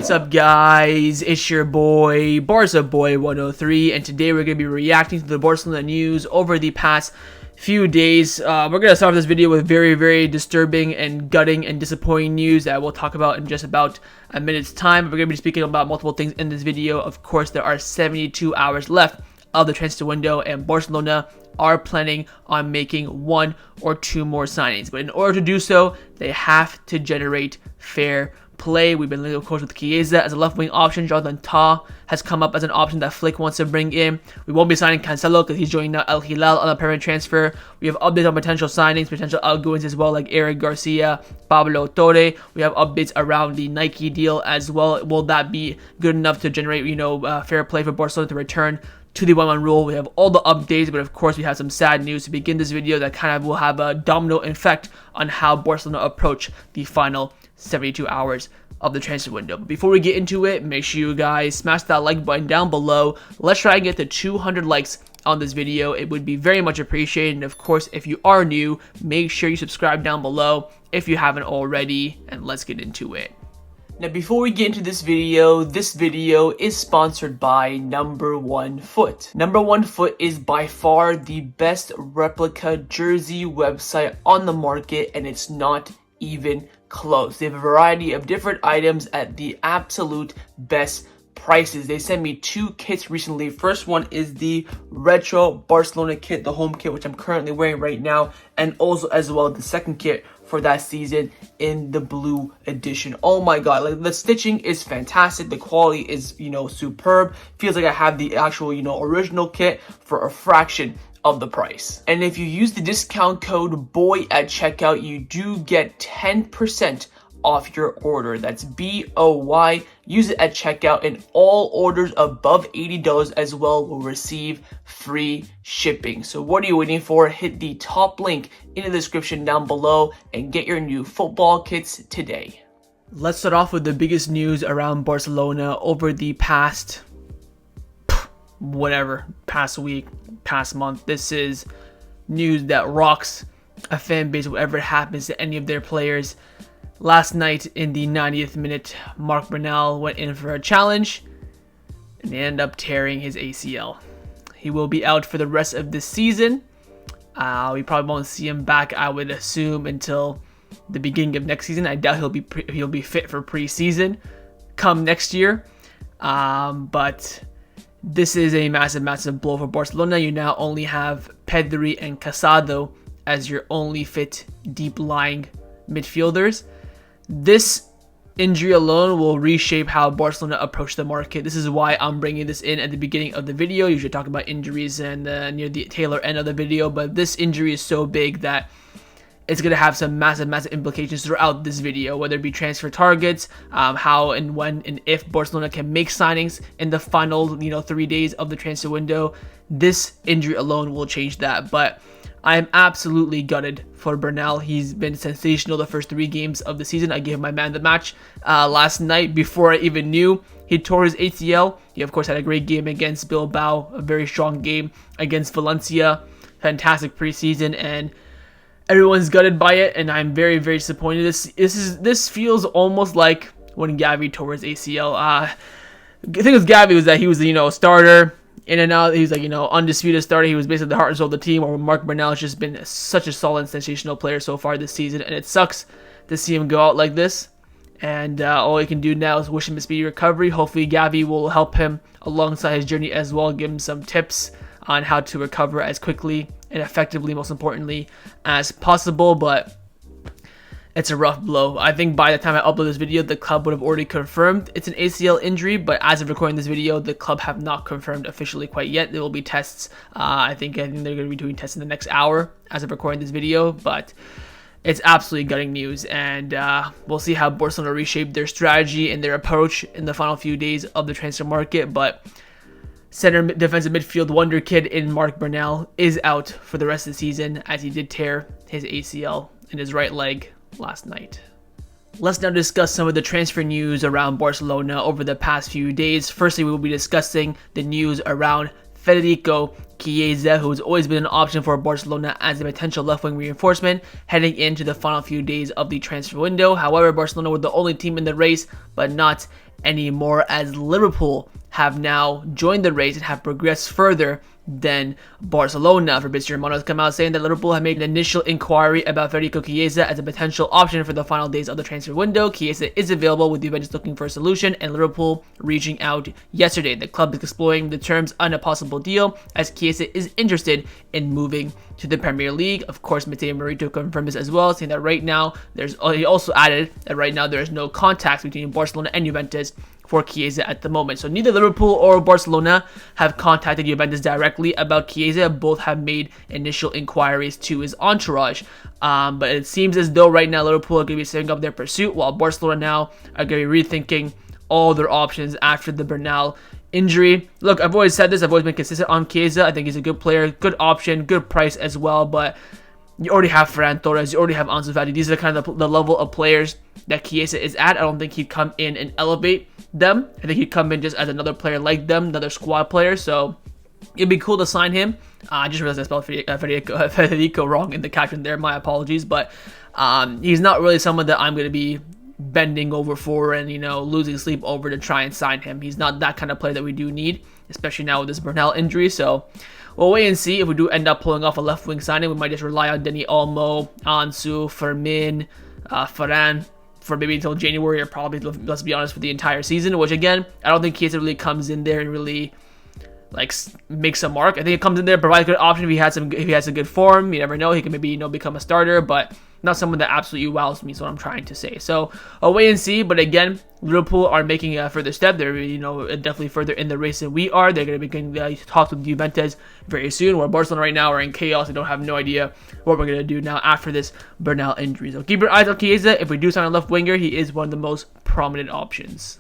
What's up, guys? It's your boy, Barça Boy 103, and today we're going to be reacting to the Barcelona news over the past few days. We're going to start this video with very disturbing and gutting and disappointing news that we'll talk about in just about a minute's time. We're going to be speaking about multiple things in this video. Of course, there are 72 hours left of the transfer window, and Barcelona are planning on making one or two more signings. But in order to do so, they have to generate fair play. We've been linked, of course, with Chiesa as a left-wing option. Jonathan Tah has come up as an option that Flick wants to bring in. We won't be signing Cancelo because he's joining now Hilal on a permanent transfer. We have updates on potential signings, potential outgoings as well, like Eric Garcia, Pablo Torre. We have updates around the Nike deal as well. Will that be good enough to generate, fair play for Barcelona to return to the 1-1 rule? We have all the updates, but of course we have some sad news to begin this video that kind of will have a domino effect on how Barcelona approach the final 72 hours of the transfer window. But before we get into it, make sure you guys smash that like button down below. Let's try and get to 200 likes on this video. It would be very much appreciated. And of course, if you are new, make sure you subscribe down below if you haven't already, and let's get into it. Now, before we get into this video is sponsored by Number One Foot. Number One Foot is by far the best replica jersey website on the market, and it's not even close. They have a variety of different items at the absolute best prices. They sent me two kits recently. First one is the retro Barcelona kit, the home kit, which I'm currently wearing right now, and also as well the second kit for that season in the blue edition. Oh my god, like, the stitching is fantastic. The quality is, superb. Feels like I have the actual, original kit for a fraction of the price. And if you use the discount code BOY at checkout, you do get 10% off your order. That's BOY. Use it at checkout, and all orders above $80 as well will receive free shipping. So what are you waiting for? Hit the top link in the description down below and get your new football kits today. Let's start off with the biggest news around Barcelona over the past week, past month. This is news that rocks a fan base, whatever happens to any of their players. Last night in the 90th minute, Bernal went in for a challenge and they ended up tearing his ACL. He will be out for the rest of this season. We probably won't see him back, I would assume, until the beginning of next season. I doubt he'll be fit for preseason come next year. But this is a massive blow for Barcelona. You now only have Pedri and Casado as your only fit deep-lying midfielders. This injury alone will reshape how Barcelona approach the market. This is why I'm bringing this in at the beginning of the video. Usually talk about injuries and near the tail end of the video, but this injury is so big that it's going to have some massive implications throughout this video, whether it be transfer targets, how and when and if Barcelona can make signings in the final 3 days of the transfer window. This injury alone will change that, but I am absolutely gutted for Bernal. He's been sensational the first 3 games of the season. I gave my man the match last night before I even knew he tore his ACL. He, of course, had a great game against Bilbao, a very strong game against Valencia, fantastic preseason, and everyone's gutted by it, and I'm very disappointed. This feels almost like when Gavi tore his ACL. The thing with Gavi was that he was a starter, in and out. He was undisputed starter. He was basically the heart and soul of the team. Or Bernal has just been such a solid, sensational player so far this season, and it sucks to see him go out like this. And all he can do now is wish him a speedy recovery. Hopefully Gavi will help him alongside his journey as well, give him some tips on how to recover as quickly and effectively, most importantly, as possible. But it's a rough blow. I think by the time I upload this video, the club would have already confirmed it's an ACL injury, but as of recording this video, the club have not confirmed officially quite yet. There will be tests. I think they're going to be doing tests in the next hour as of recording this video, but it's absolutely gutting news, and we'll see how Barcelona reshape their strategy and their approach in the final few days of the transfer market. But center defensive midfield wonder kid in Marc Bernal is out for the rest of the season, as he did tear his ACL in his right leg last night. Let's now discuss some of the transfer news around Barcelona over the past few days. Firstly, we will be discussing the news around Federico Chiesa, who has always been an option for Barcelona as a potential left-wing reinforcement heading into the final few days of the transfer window. However, Barcelona were the only team in the race, but not anymore, as Liverpool have now joined the race and have progressed further than Barcelona. Fabrizio Romano has come out saying that Liverpool have made an initial inquiry about Federico Chiesa as a potential option for the final days of the transfer window. Chiesa is available, with Juventus looking for a solution and Liverpool reaching out yesterday. The club is exploring the terms on a possible deal, as Chiesa is interested in moving to the Premier League. Of course, Matteo Marito confirmed this as well, saying that right now he also added that right now there is no contact between Barcelona and Juventus for Chiesa at the moment. So neither Liverpool or Barcelona have contacted Juventus directly about Chiesa. Both have made initial inquiries to his entourage. But it seems as though right now Liverpool are going to be setting up their pursuit, while Barcelona now are going to be rethinking all their options after the Bernal injury. Look, I've always said this. I've always been consistent on Chiesa. I think he's a good player, good option, good price as well. But you already have Ferran Torres, you already have Ansu Fati. These are kind of the level of players that Chiesa is at. I don't think he'd come in and elevate them. I think he'd come in just as another player like them, another squad player. So it'd be cool to sign him. I just realized I spelled Federico wrong in the caption there. My apologies. But he's not really someone that I'm going to be bending over for and, losing sleep over to try and sign him. He's not that kind of player that we do need, especially now with this Bernal injury. So we'll wait and see. If we do end up pulling off a left wing signing, we might just rely on Dani Olmo, Ansu, Fermin, Ferran for maybe until January, or probably, let's be honest, for the entire season. Which again, I don't think Chiesa really comes in there and really makes a mark. I think it comes in there, provides a good option if he has some good form. You never know, he can maybe become a starter, but not someone that absolutely wows me. Is what I'm trying to say. So I'll wait and see. But again, Liverpool are making a further step. They're definitely further in the race than we are. They're going to be getting talks with Juventus very soon. Where Barcelona right now are in chaos. They don't have no idea what we're going to do now after this Bernal injury. So keep your eyes on Chiesa. If we do sign a left winger, he is one of the most prominent options.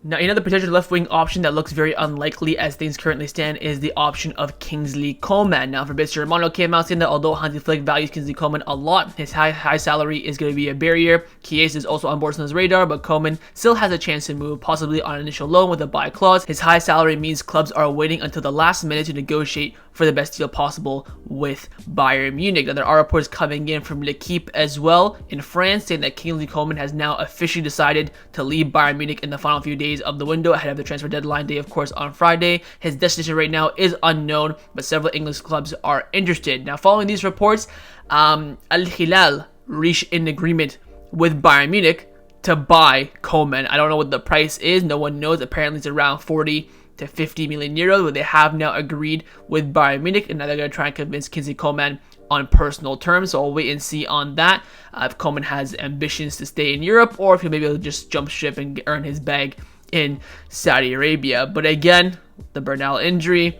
Now, another potential left-wing option that looks very unlikely as things currently stand is the option of Kingsley Coman. Now, Fabrizio Romano came out saying that although Hansi Flick values Kingsley Coman a lot, his high salary is going to be a barrier. Chiesa is also on Barcelona's radar, but Coman still has a chance to move, possibly on an initial loan with a buy clause. His high salary means clubs are waiting until the last minute to negotiate for the best deal possible with Bayern Munich. Now, there are reports coming in from L'Equipe as well in France saying that Kingsley Coman has now officially decided to leave Bayern Munich in the final few days of the window ahead of the transfer deadline day, of course, on Friday. His destination right now is unknown, but several English clubs are interested. Now, following these reports, Hilal reached an agreement with Bayern Munich to buy Coman. I don't know what the price is. No one knows. Apparently, it's around 40 to 50 million euros, but they have now agreed with Bayern Munich, and now they're going to try and convince Kingsley Coman on personal terms. So I'll wait and see on that. If Coman has ambitions to stay in Europe, or if he'll maybe just jump ship and earn his bag in Saudi Arabia. But again, the Bernal injury,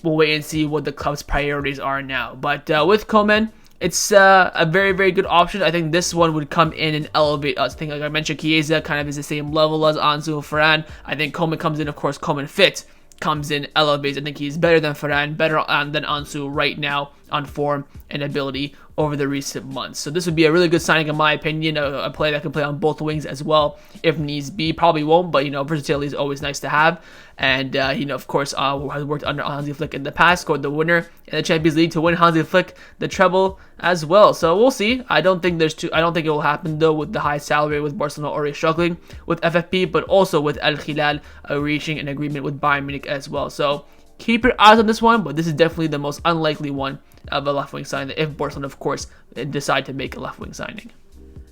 we'll wait and see what the club's priorities are now. But with Coman, it's a very, very good option. I think this one would come in and elevate us. I think, like I mentioned, Chiesa kind of is the same level as Ansu, Ferran. I think Coman comes in, of course, Coman fit, comes in, elevates. I think he's better than Ferran, better than Ansu right now on form and ability over the recent months. So this would be a really good signing, in my opinion, a player that can play on both wings as well if needs be. Probably won't, but versatility is always nice to have. And of course, has worked under Hansi Flick in the past, scored the winner in the Champions League to win Hansi Flick the treble as well. So we'll see. I don't think it will happen though with the high salary, with Barcelona already struggling with FFP, but also with Al Hilal reaching an agreement with Bayern Munich as well. So keep your eyes on this one, but this is definitely the most unlikely one of a left wing signing, if Barcelona, of course, decide to make a left wing signing.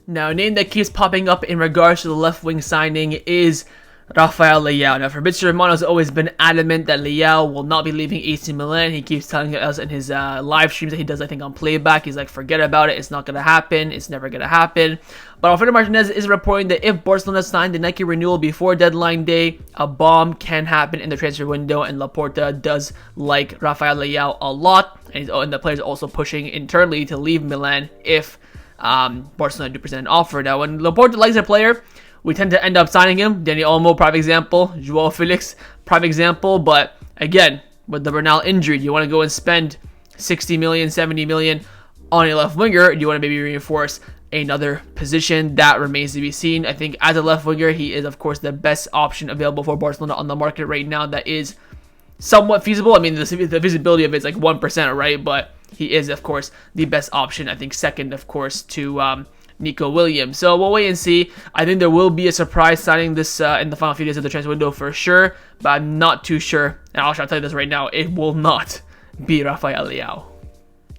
Now, a name that keeps popping up in regards to the left wing signing is Rafael Leao. Now, Fabrizio Romano has always been adamant that Leao will not be leaving AC Milan. He keeps telling us in his live streams that he does, I think, on playback. He's like, forget about it. It's not going to happen. It's never going to happen. But Alfredo Martinez is reporting that if Barcelona signed the Nike renewal before deadline day, a bomb can happen in the transfer window, and Laporta does like Rafael Leao a lot. And the players are also pushing internally to leave Milan if Barcelona do present an offer. Now, when Laporta likes a player, we tend to end up signing him. Dani Olmo, prime example. Joao Felix, prime example. But again, with the Bernal injury, do you want to go and spend 60 million, 70 million on a left winger? Do you want to maybe reinforce another position? That remains to be seen. I think as a left winger, he is, of course, the best option available for Barcelona on the market right now that is somewhat feasible. I mean, the visibility of it is like 1%, right? But he is, of course, the best option. I think second, of course, to Nico Williams. So we'll wait and see. I think there will be a surprise signing this in the final few days of the transfer window for sure, but I'm not too sure. And I'll tell you this right now, it will not be Rafael Leao.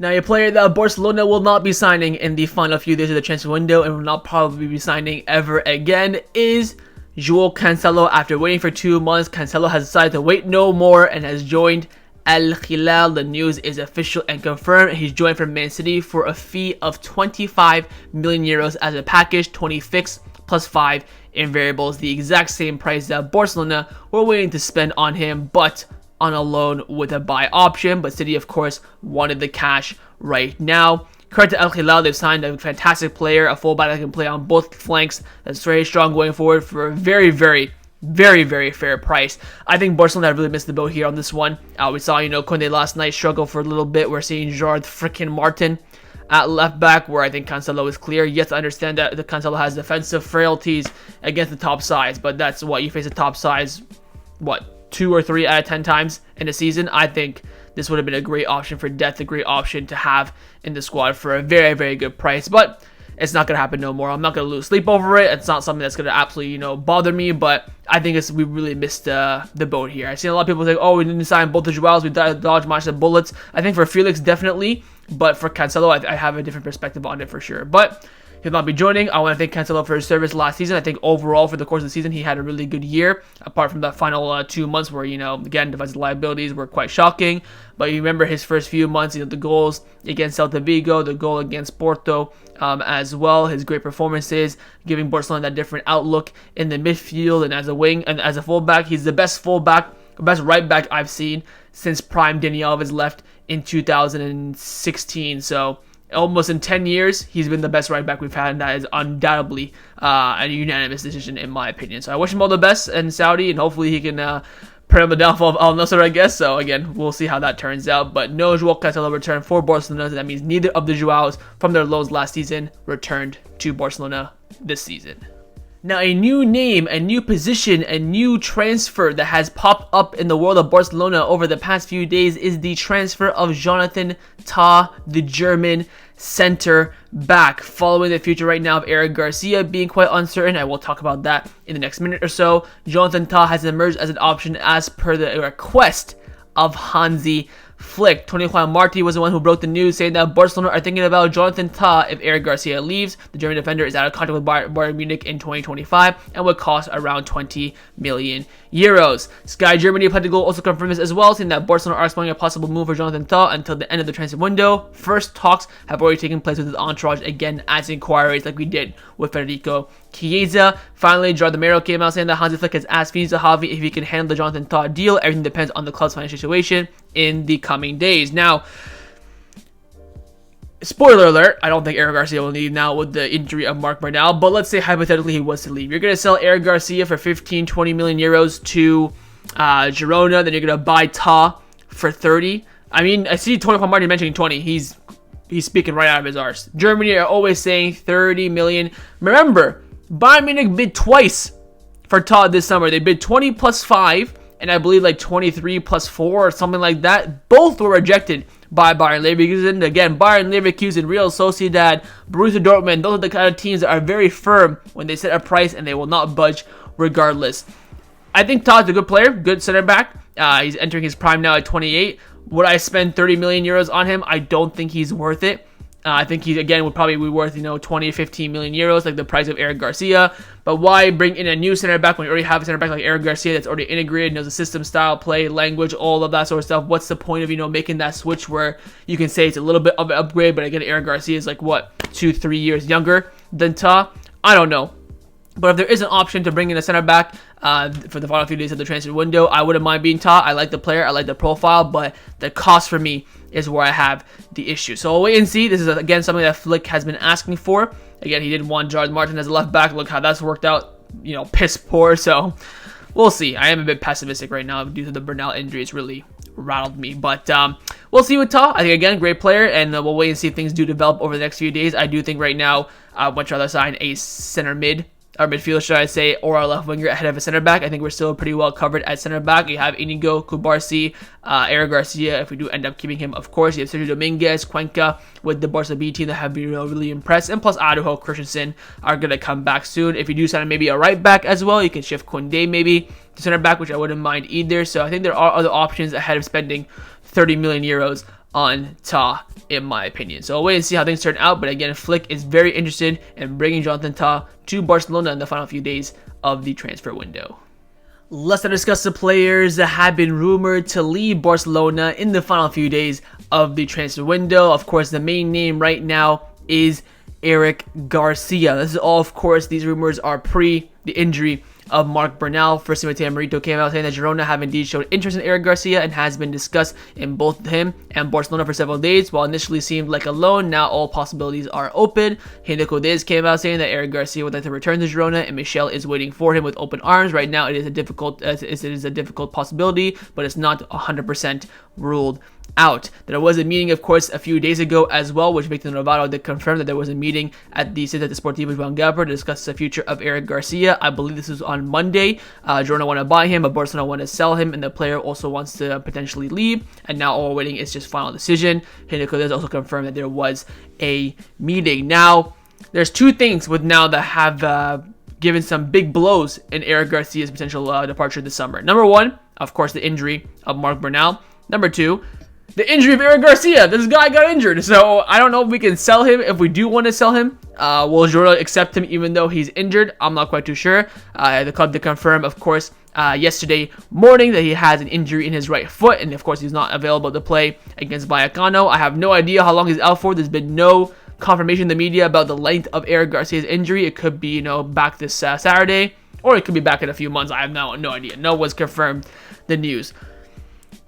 Now, a player that Barcelona will not be signing in the final few days of the transfer window and will not probably be signing ever again is Joao Cancelo. After waiting for 2 months, Cancelo has decided to wait no more and has joined Hilal. The news is official and confirmed. He's joined from Man City for a fee of 25 million euros as a package, 20 fixed plus 5 in variables, the exact same price that Barcelona were waiting to spend on him, but on a loan with a buy option. But City, of course, wanted the cash right now. Credit to Hilal, they've signed a fantastic player, a fullback that can play on both flanks, that's very strong going forward for a very, very fair price. I think Barcelona really missed the boat here on this one. We saw, Koundé last night struggle for a little bit. We're seeing Gerard freaking Martin at left back, where I think Cancelo is clear. You have to understand that the Cancelo has defensive frailties against the top sides, but that's what you face a top size, 2 or 3 out of 10 times in a season. I think this would have been a great option for depth, a great option to have in the squad for a very, very good price. But it's not going to happen no more. I'm not going to lose sleep over it. It's not something that's going to absolutely, bother me. But I think we really missed the boat here. I've seen a lot of people say, oh, we didn't sign both the Joaos. We dodged much of the bullets. I think for Felix, definitely. But for Cancelo, I have a different perspective on it for sure. But he'll not be joining. I want to thank Cancelo for his service last season. I think overall for the course of the season, he had a really good year, apart from the final 2 months where, again, defensive liabilities were quite shocking. But you remember his first few months, the goals against Celta Vigo, the goal against Porto as well, his great performances, giving Barcelona that different outlook in the midfield and as a wing and as a fullback. He's the best fullback, best right back I've seen since prime Dani Alves left in 2016. So almost in 10 years, he's been the best right back we've had, and that is undoubtedly a unanimous decision in my opinion. So I wish him all the best in Saudi, and hopefully he can prevent the downfall of Al Nassr, I guess. So again, we'll see how that turns out. But no Joao Cancelo return for Barcelona. That means neither of the Joaos from their loans last season returned to Barcelona this season. Now, a new name, a new position, a new transfer that has popped up in the world of Barcelona over the past few days is the transfer of Jonathan Tah, the German center back. Following the future right now of Eric Garcia being quite uncertain, I will talk about that in the next minute or so. Jonathan Tah has emerged as an option as per the request of Hansi Flick. Tony Juan Martí was the one who broke the news, saying that Barcelona are thinking about Jonathan Tah if Eric Garcia leaves. The German defender is out of contract with Bayern Munich in 2025 and would cost around 20 million euros. Sky Germany Political also confirmed this as well, saying that Barcelona are exploring a possible move for Jonathan Tah until the end of the transfer window. First talks have already taken place with his entourage, again as inquiries like we did with Federico Chiesa. Finally, Gerard Romero came out saying that Hansi Flick has asked Fiza Javi if he can handle the Jonathan Tah deal. Everything depends on the club's financial situation in the coming days. Now, spoiler alert, I don't think Eric Garcia will leave now with the injury of Marc Bernal, but let's say hypothetically he was to leave. You're going to sell Eric Garcia for 15-20 million euros to Girona, then you're going to buy Tah for 30. I mean, I see Tony Juan Martí mentioning 20. He's speaking right out of his arse. Germany are always saying 30 million. Remember, Bayern Munich bid twice for Tah this summer. They bid 20 plus 5, and I believe like 23 plus 4 or something like that. Both were rejected by Bayer Leverkusen. Again, Bayern Leverkusen, Real Sociedad, Borussia Dortmund, those are the kind of teams that are very firm when they set a price and they will not budge regardless. I think Tah's a good player, good center back. He's entering his prime now at 28. Would I spend 30 million euros on him? I don't think he's worth it. I think he, again, would probably be worth, 20, 15 million euros, like the price of Eric Garcia. But why bring in a new center back when you already have a center back like Eric Garcia that's already integrated, knows the system, style, play, language, all of that sort of stuff? What's the point of, making that switch where you can say it's a little bit of an upgrade, but again, Eric Garcia is like, 2-3 years younger than Tah? I don't know. But if there is an option to bring in a center back for the final few days of the transfer window, I wouldn't mind being Tah. I like the player, I like the profile, but the cost for me is where I have the issue. So we'll wait and see. This is, again, something that Flick has been asking for. Again, he didn't want Gerard Martin as a left back. Look how that's worked out, piss poor. So we'll see. I am a bit pessimistic right now due to the Bernal injury. It's really rattled me. But we'll see with Tah. I think, again, great player, and we'll wait and see if things do develop over the next few days. I do think right now I'd much rather sign a center mid our midfield, should I say, or our left winger ahead of a center back. I think we're still pretty well covered at center back. You have Inigo, Cubarsí, Eric Garcia, if we do end up keeping him, of course. You have Sergio Dominguez, Cuenca with the Barca B team that have been really impressed. And plus Araujo, Christensen are going to come back soon. If you do sign maybe a right back as well, you can shift Koundé maybe to center back, which I wouldn't mind either. So I think there are other options ahead of spending 30 million euros on Tah, in my opinion. So I'll wait and see how things turn out. But again, Flick is very interested in bringing Jonathan Tah to Barcelona in the final few days of the transfer window. Let's now discuss the players that have been rumored to leave Barcelona in the final few days of the transfer window. Of course, the main name right now is Eric Garcia. This is all, of course, these rumors are pre the injury of Marc Bernal. First, Mateo Merito came out saying that Girona have indeed showed interest in Eric Garcia and has been discussed in both him and Barcelona for several days. While initially seemed like a loan, now all possibilities are open. Henrique Dez came out saying that Eric Garcia would like to return to Girona and Michel is waiting for him with open arms. Right now, it is a difficult possibility, but it's not 100% ruled out. There was a meeting, of course, a few days ago as well, which Victor Navarro did confirm that there was a meeting at the Ciudad Deportiva João Cancelo to discuss the future of Eric Garcia. I believe this was on Monday. Girona want to buy him, but Barcelona want to sell him, and the player also wants to potentially leave. And now all we're waiting is just final decision. Henrique Dez also confirmed that there was a meeting. Now, there's two things with now that have given some big blows in Eric Garcia's potential departure this summer. Number one, of course, the injury of Marc Bernal. Number two, the injury of Eric Garcia. This guy got injured, so I don't know if we can sell him. If we do want to sell him, will Girona accept him even though he's injured? I'm not quite too sure. The club did confirm, of course, yesterday morning that he has an injury in his right foot, and of course he's not available to play against Vallecano. I have no idea how long he's out for. There's been no confirmation in the media about the length of Eric Garcia's injury. It could be, back this Saturday, or it could be back in a few months. I have no idea. No one's confirmed the news.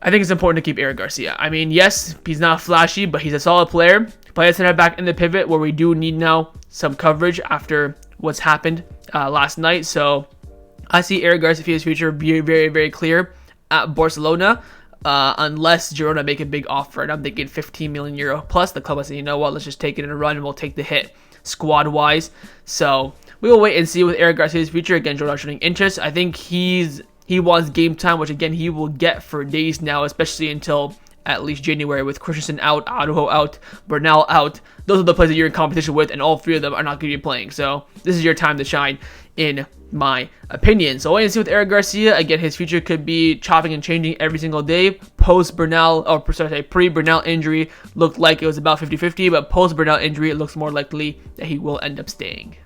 I think it's important to keep Eric Garcia. I mean, yes, he's not flashy, but he's a solid player. Play center back in the pivot where we do need now some coverage after what's happened last night. So I see Eric Garcia's future be very, very clear at Barcelona, unless Girona make a big offer. And I'm thinking 15 million euro plus. The club will say, you know what, let's just take it in a run and we'll take the hit squad-wise. So we will wait and see with Eric Garcia's future. Again, Girona showing interest. I think he wants game time, which again he will get for days now, especially until at least January, with Christensen out, Araujo out, Bernal out. Those are the players that you're in competition with, and all three of them are not going to be playing. So this is your time to shine, in my opinion. So wait and see with Eric Garcia. Again, his future could be chopping and changing every single day. Pre-Bernal injury looked like it was about 50-50, but post-Bernal injury, it looks more likely that he will end up staying.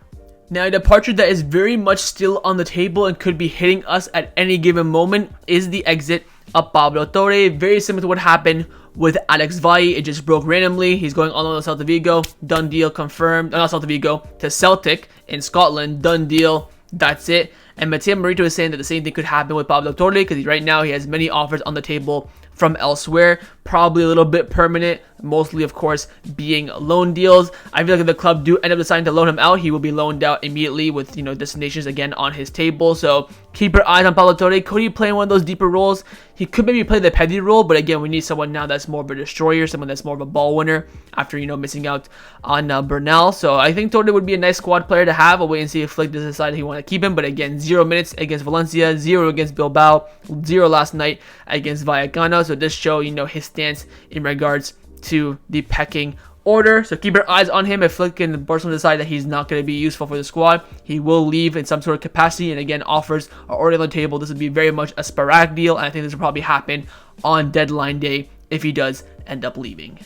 Now, a departure that is very much still on the table and could be hitting us at any given moment is the exit of Pablo Torre. Very similar to what happened with Alex Valle. It just broke randomly. He's going on loan to Celta Vigo. Done deal confirmed. Not Celta Vigo, to Celtic in Scotland. Done deal. That's it. And Mateo Merito is saying that the same thing could happen with Pablo Torre, because right now he has many offers on the table from elsewhere, probably a little bit permanent, mostly of course being loan deals. I feel like if the club do end up deciding to loan him out, he will be loaned out immediately with destinations again on his table. So keep your eyes on Pablo Torre. Could he play one of those deeper roles? He could maybe play the Pedri role, but again, we need someone now that's more of a destroyer, someone that's more of a ball winner after missing out on Bernal. So I think Torre would be a nice squad player to have. I'll wait and see if Flick does decide he want to keep him. But again, 0 minutes against Valencia, 0 against Bilbao, 0 last night against Vallecano. So this show his stance in regards to the pecking order. So keep your eyes on him. If Flick and Barcelona decide that he's not going to be useful for the squad, he will leave in some sort of capacity. And again, offers are already on the table. This would be very much a sporadic deal, and I think this will probably happen on deadline day if he does end up leaving.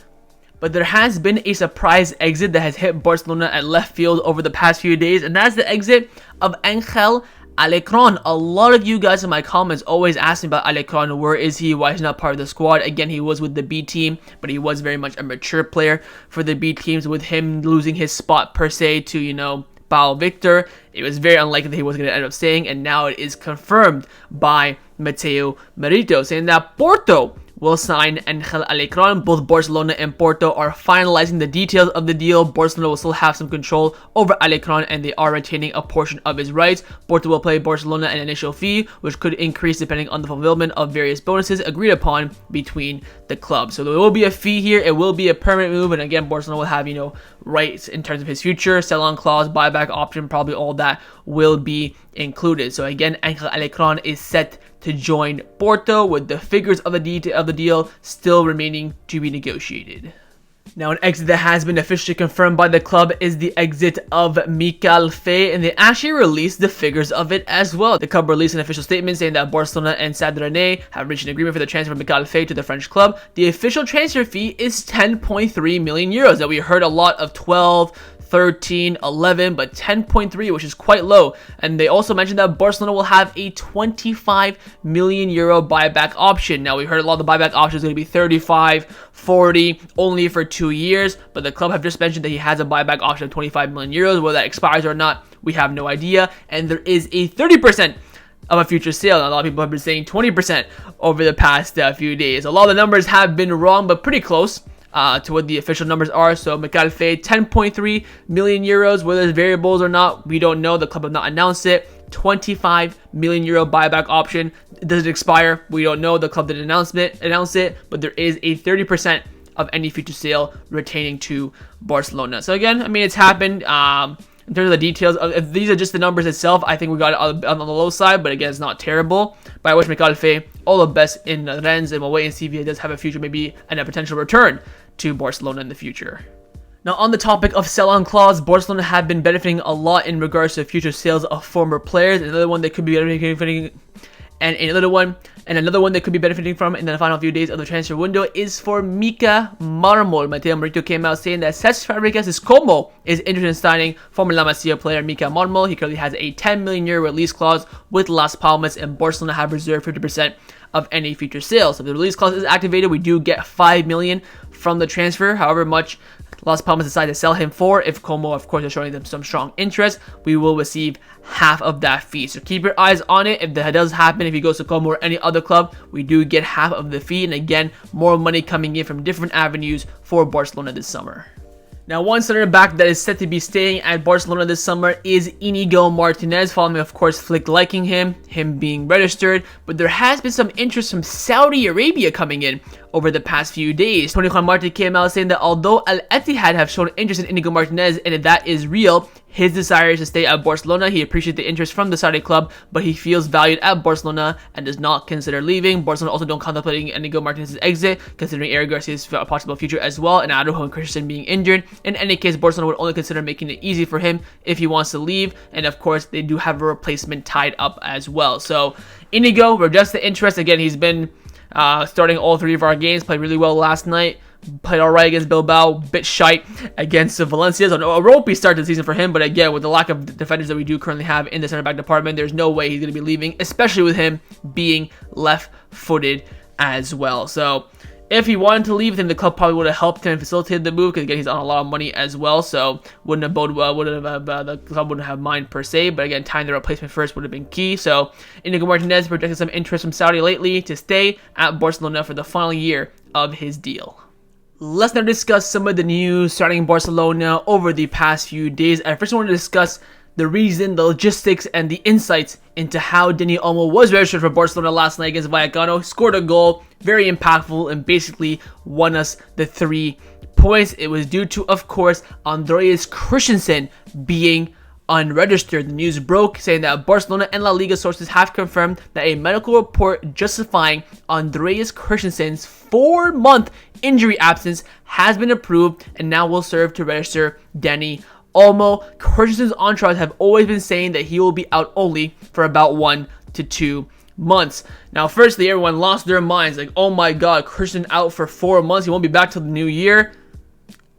But there has been a surprise exit that has hit Barcelona at left field over the past few days, and that's the exit of Angel Alarcon. A lot of you guys in my comments always ask me about Alarcon. Where is he? Why is he not part of the squad? Again, he was with the B team, but he was very much a mature player for the B teams. With him losing his spot per se to, Pau Victor, it was very unlikely that he was going to end up staying, and now it is confirmed by Mateo Merito, saying that Porto will sign Angel Alarcon. Both Barcelona and Porto are finalizing the details of the deal. Barcelona will still have some control over Alarcon, and they are retaining a portion of his rights. Porto will pay Barcelona an initial fee, which could increase depending on the fulfillment of various bonuses agreed upon between the clubs. So there will be a fee here. It will be a permanent move, and again, Barcelona will have, rights in terms of his future, sell-on clause, buyback option, probably all that will be included. So again, Angel Alarcon is set to join Porto, with the figures of the deal still remaining to be negotiated. Now, an exit that has been officially confirmed by the club is the exit of Mikayil Faye, and they actually released the figures of it as well. The club released an official statement saying that Barcelona and Stade Rennais have reached an agreement for the transfer of Mikayil Faye to the French club. The official transfer fee is 10.3 million euros. Now, we heard a lot of 12, 13, 11, but 10.3, which is quite low. And they also mentioned that Barcelona will have a 25 million euro buyback option. Now, we heard a lot of the buyback options going to be 35, 40, only for 2 years, but the club have just mentioned that he has a buyback option of 25 million euros. Whether that expires or not, we have no idea. And there is a 30% of a future sale. Now, a lot of people have been saying 20% over the past few days. A lot of the numbers have been wrong, but pretty close to what the official numbers are. So Mikayil Faye, 10.3 million euros. Whether there's variables or not, we don't know. The club have not announced it. 25 million euro buyback option. Does it expire? We don't know. The club didn't announce it, but there is a 30% of any future sale retaining to Barcelona. So again, I mean, it's happened. In terms of the details, if these are just the numbers itself, I think we got it on the low side, but again, it's not terrible. But I wish Mikayil Faye all the best in Rennes, and we'll wait and see if he does have a future, maybe, and a potential return to Barcelona in the future. Now, on the topic of sell-on clause, Barcelona have been benefiting a lot in regards to future sales of former players. Another one that could be benefiting, another one that could be benefiting from in the final few days of the transfer window is for Mikal Marmol. Mateo Morito came out saying that Cesc Fabregas' Como is interested in signing former La Masia player Mikal Marmol. He currently has a 10 million euro release clause with Las Palmas, and Barcelona have reserved 50% of any future sales. So if the release clause is activated, we do get 5 million from the transfer. However much Las Palmas decide to sell him for, if Como, of course, is showing them some strong interest, we will receive half of that fee. So keep your eyes on it. If that does happen, if he goes to Como or any other club, we do get half of the fee. And again, more money coming in from different avenues for Barcelona this summer. Now, one center back that is set to be staying at Barcelona this summer is Inigo Martinez, following, of course, Flick liking him being registered. But there has been some interest from Saudi Arabia coming in over the past few days. Tony Juan Martin came out saying that although Al Ittihad have shown interest in Inigo Martinez, and if that is real, his desire is to stay at Barcelona. He appreciates the interest from the Saudi club, but he feels valued at Barcelona and does not consider leaving. Barcelona also don't contemplating Inigo Martinez's exit, considering Eric Garcia's possible future as well, and Araujo and Christensen being injured. In any case, Barcelona would only consider making it easy for him if he wants to leave, and of course, they do have a replacement tied up as well. So Inigo, we're just the interest. Again, he's been starting all 3 of our games, played really well last night. Played alright against Bilbao, bit shite against Valencia. So a ropey start to the season for him, but again, with the lack of defenders that we do currently have in the center back department, there's no way he's going to be leaving, especially with him being left-footed as well. So if he wanted to leave, then the club probably would have helped him and facilitated the move, because again, he's on a lot of money as well, so wouldn't have bode well, the club wouldn't have mind per se, but again, tying the replacement first would have been key. So Inigo Martinez projected some interest from Saudi lately to stay at Barcelona for the final year of his deal. Let's now discuss some of the news surrounding Barcelona over the past few days. I first want to discuss the reason, the logistics, and the insights into how Dani Olmo was registered for Barcelona last night against Vallecano, scored a goal, very impactful, and basically won us the 3 points. It was due to, of course, Andreas Christensen being unregistered. The news broke saying that Barcelona and La Liga sources have confirmed that a medical report justifying Andreas Christensen's 4-month injury absence has been approved and now will serve to register Dani Olmo. Christensen's entourage have always been saying that he will be out only for about 1 to 2 months. Now, firstly, everyone lost their minds, like, oh my god, Christensen out for 4 months, he won't be back till the new year.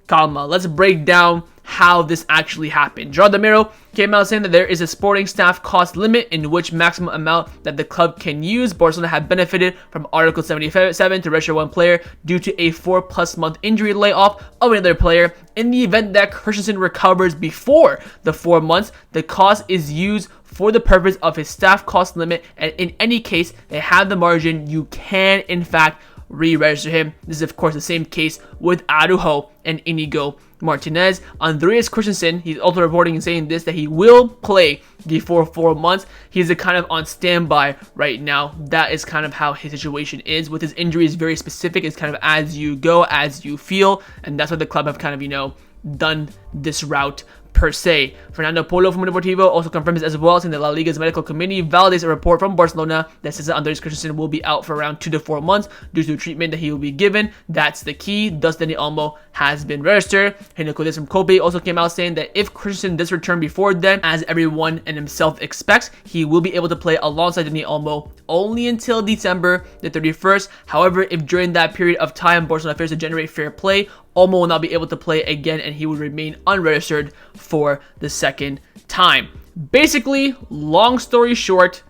Calma, let's break down how this actually happened. Joao Cancelo came out saying that there is a sporting staff cost limit in which maximum amount that the club can use. Barcelona had benefited from Article 77 to register one player due to a 4+ month injury layoff of another player. In the event that Christensen recovers before the 4 months, the cost is used for the purpose of his staff cost limit, and in any case, they have the margin. You can, in fact, re-register him. This is of course the same case with Araujo and Inigo Martinez. Andreas Christensen, he's also reporting and saying this, that he will play before 4 months. He's kind of on standby right now. That is kind of how his situation is. With his injury is very specific. It's kind of as you go, as you feel, and that's what the club have kind of, done this route per se. Fernando Polo from Deportivo also confirms as well, saying that La Liga's medical committee validates a report from Barcelona that says that Andreas Christensen will be out for around 2 to 4 months due to treatment that he will be given. That's the key. Thus, Dani Olmo has been registered. Henrique Cordes from Kobe also came out saying that if Christensen does return before then, as everyone and himself expects, he will be able to play alongside Dani Olmo only until December the 31st. However, if during that period of time Barcelona fails to generate fair play, Olmo will not be able to play again and he will remain unregistered for the second time. Basically, long story short,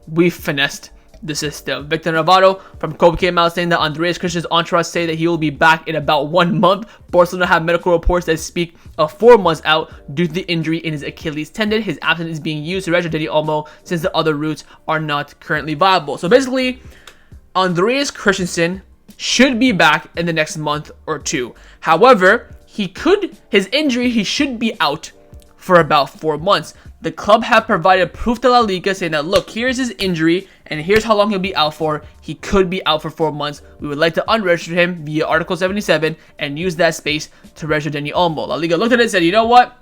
we finessed the system. Victor Navarro from Kobe came out saying that Andreas Christensen's entourage say that he will be back in about 1 month. Barcelona have medical reports that speak of 4 months out due to the injury in his Achilles tendon. His absence is being used to register Dani Olmo since the other routes are not currently viable. So basically, Andreas Christensen should be back in the next month or two. However, his injury, he should be out for about 4 months. The club have provided proof to La Liga saying that, look, here's his injury and here's how long he'll be out for. He could be out for 4 months. We would like to unregister him via Article 77 and use that space to register Dani Olmo. La Liga looked at it and said, you know what?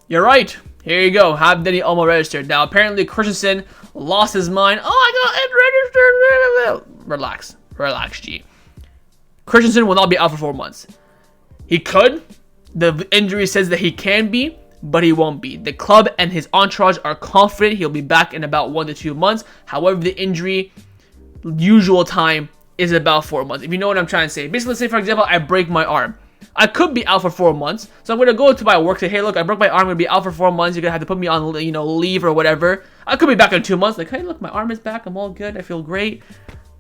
You're right. Here you go. Have Dani Olmo registered. Now, apparently, Christensen lost his mind. Oh, I got it registered. Relax, G. Christensen will not be out for 4 months. He could. The injury says that he can be, but he won't be. The club and his entourage are confident he'll be back in about 1 to 2 months. However, the injury usual time is about 4 months. If you know what I'm trying to say. Basically, let's say, for example, I break my arm. I could be out for 4 months. So I'm going to go to my work, say, hey, look, I broke my arm. I'm going to be out for 4 months. You're going to have to put me on, leave or whatever. I could be back in 2 months. Like, hey, look, my arm is back. I'm all good. I feel great.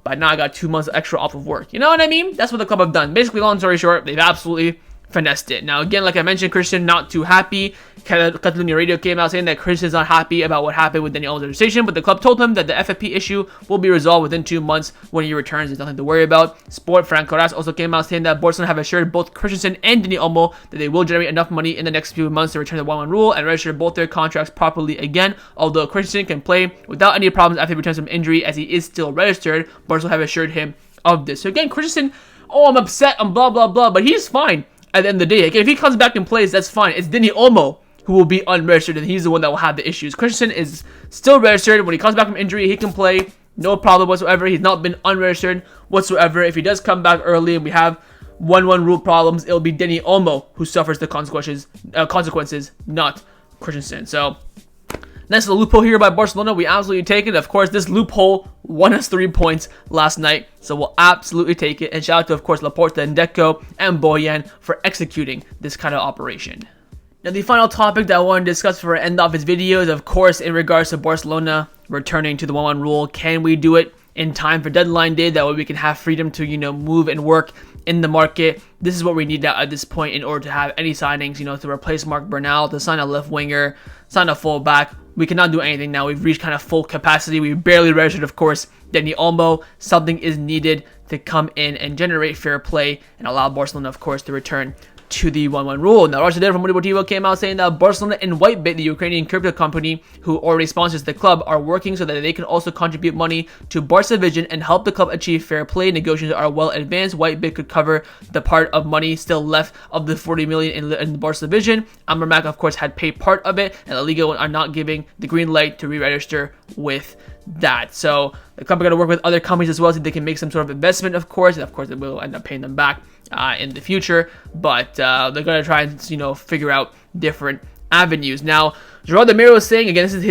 But now I got 2 months extra off of work. You know what I mean? That's what the club have done. Basically, long story short, they've absolutely finessed it. Now, again, like I mentioned, Christian not too happy. Catalonia Radio came out saying that Christian's not happy about what happened with Dani Olmo's registration, but the club told him that the FFP issue will be resolved within 2 months when he returns. There's nothing to worry about. Sport Franco Ras also came out saying that Barcelona have assured both Christensen and Dani Olmo that they will generate enough money in the next few months to return to the 1-1 rule and register both their contracts properly again. Although Christensen can play without any problems after he returns from injury, as he is still registered, Barcelona have assured him of this. So again, Christensen, I'm upset, I'm blah blah blah, but he's fine. At the end of the day, again, if he comes back and plays, that's fine. It's Dani Olmo who will be unregistered, and he's the one that will have the issues. Christensen is still registered. When he comes back from injury, he can play. No problem whatsoever. He's not been unregistered whatsoever. If he does come back early and we have 1-1 rule problems, it'll be Dani Olmo who suffers the consequences, not Christensen. So, nice little loophole here by Barcelona. We absolutely take it. Of course, this loophole won us 3 points last night, so we'll absolutely take it. And shout out to, of course, Laporta and Deco and Boyan for executing this kind of operation. Now, the final topic that I want to discuss for end off this video is, of course, in regards to Barcelona returning to the 1-1 rule. Can we do it in time for deadline day? That way we can have freedom to, move and work in the market. This is what we need at this point in order to have any signings, to replace Marc Bernal, to sign a left winger, sign a fullback. We cannot do anything now. We've reached kind of full capacity. We barely registered, of course, Dani Olmo. Something is needed to come in and generate fair play and allow Barcelona, of course, to return to the 1-1 rule. Now, Rafael Leao from Deportivo came out saying that Barcelona and Whitebit, the Ukrainian crypto company who already sponsors the club, are working so that they can also contribute money to Barca Vision and help the club achieve fair play. Negotiations are well advanced. Whitebit could cover the part of money still left of the 40 million in the Barca Vision. Amermac, of course, had paid part of it, and La Liga are not giving the green light to re-register with that. So the club are going to work with other companies as well so they can make some sort of investment, of course, and of course they will end up paying them back in the future, but they're going to try and figure out different avenues. Now, Gerard Demiro is saying, again, this is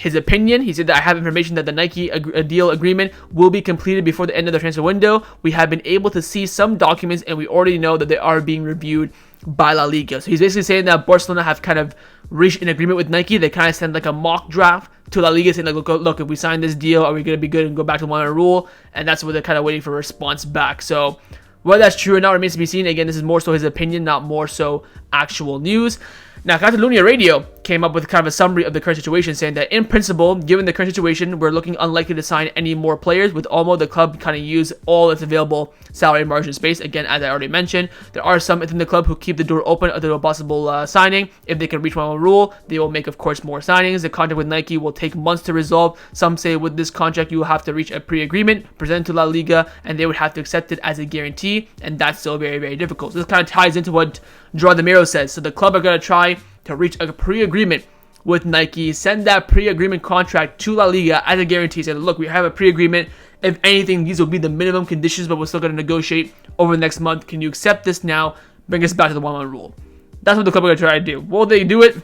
his opinion. He said that I have information that the Nike deal agreement will be completed before the end of the transfer window. We have been able to see some documents, and we already know that they are being reviewed by La Liga. So he's basically saying that Barcelona have kind of reached an agreement with Nike. They kind of send like a mock draft to La Liga saying, like, look, if we sign this deal, are we going to be good and go back to 1-1 rule? And that's what they're kind of waiting for a response back. So whether that's true or not remains to be seen. Again, this is more so his opinion, not more so actual news. Now, Catalunya Radio came up with kind of a summary of the current situation, saying that in principle, given the current situation, we're looking unlikely to sign any more players. With Olmo, the club kind of use all its available salary margin space. Again, as I already mentioned, there are some within the club who keep the door open to a possible signing. If they can reach one rule, they will make, of course, more signings. The contract with Nike will take months to resolve. Some say with this contract, you will have to reach a pre-agreement, present to La Liga, and they would have to accept it as a guarantee, and that's still very, very difficult. So this kind of ties into what Joao Cancelo says. So the club are going to try to reach a pre-agreement with Nike, send that pre-agreement contract to La Liga as a guarantee, say, look, we have a pre-agreement. If anything, these will be the minimum conditions, but we're still going to negotiate over the next month. Can you accept this now? Bring us back to the 1-1 rule. That's what the club are going to try to do. Will they do it?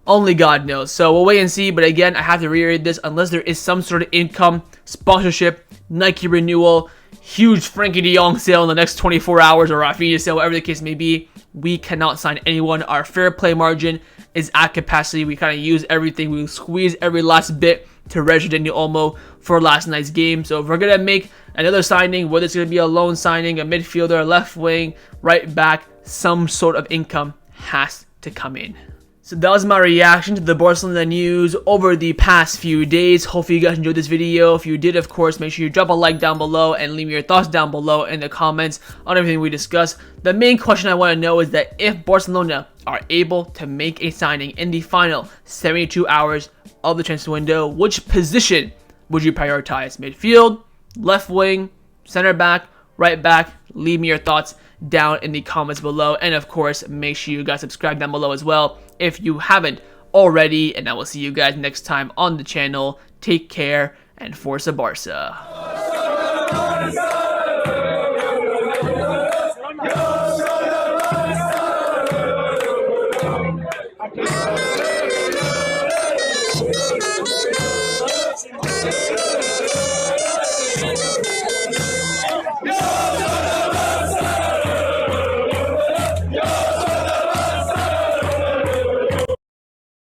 Only God knows. So we'll wait and see. But again, I have to reiterate this. Unless there is some sort of income, sponsorship, Nike renewal, huge Frankie de Jong sale in the next 24 hours, or Rafinha sale, whatever the case may be, we cannot sign anyone. Our fair play margin is at capacity. We kind of use everything. We squeeze every last bit to register Daniel Olmo for last night's game. So if we're going to make another signing, whether it's going to be a loan signing, a midfielder, a left wing, right back, some sort of income has to come in. So that was my reaction to the Barcelona news over the past few days. Hopefully you guys enjoyed this video. If you did, of course, make sure you drop a like down below and leave me your thoughts down below in the comments on everything we discussed. The main question I want to know is that if Barcelona are able to make a signing in the final 72 hours of the transfer window, which position would you prioritize? Midfield, left wing, center back, right back? Leave me your thoughts down in the comments below, and of course make sure you guys subscribe down below as well if you haven't already, and I will see you guys next time on the channel. Take care and Forza Barça.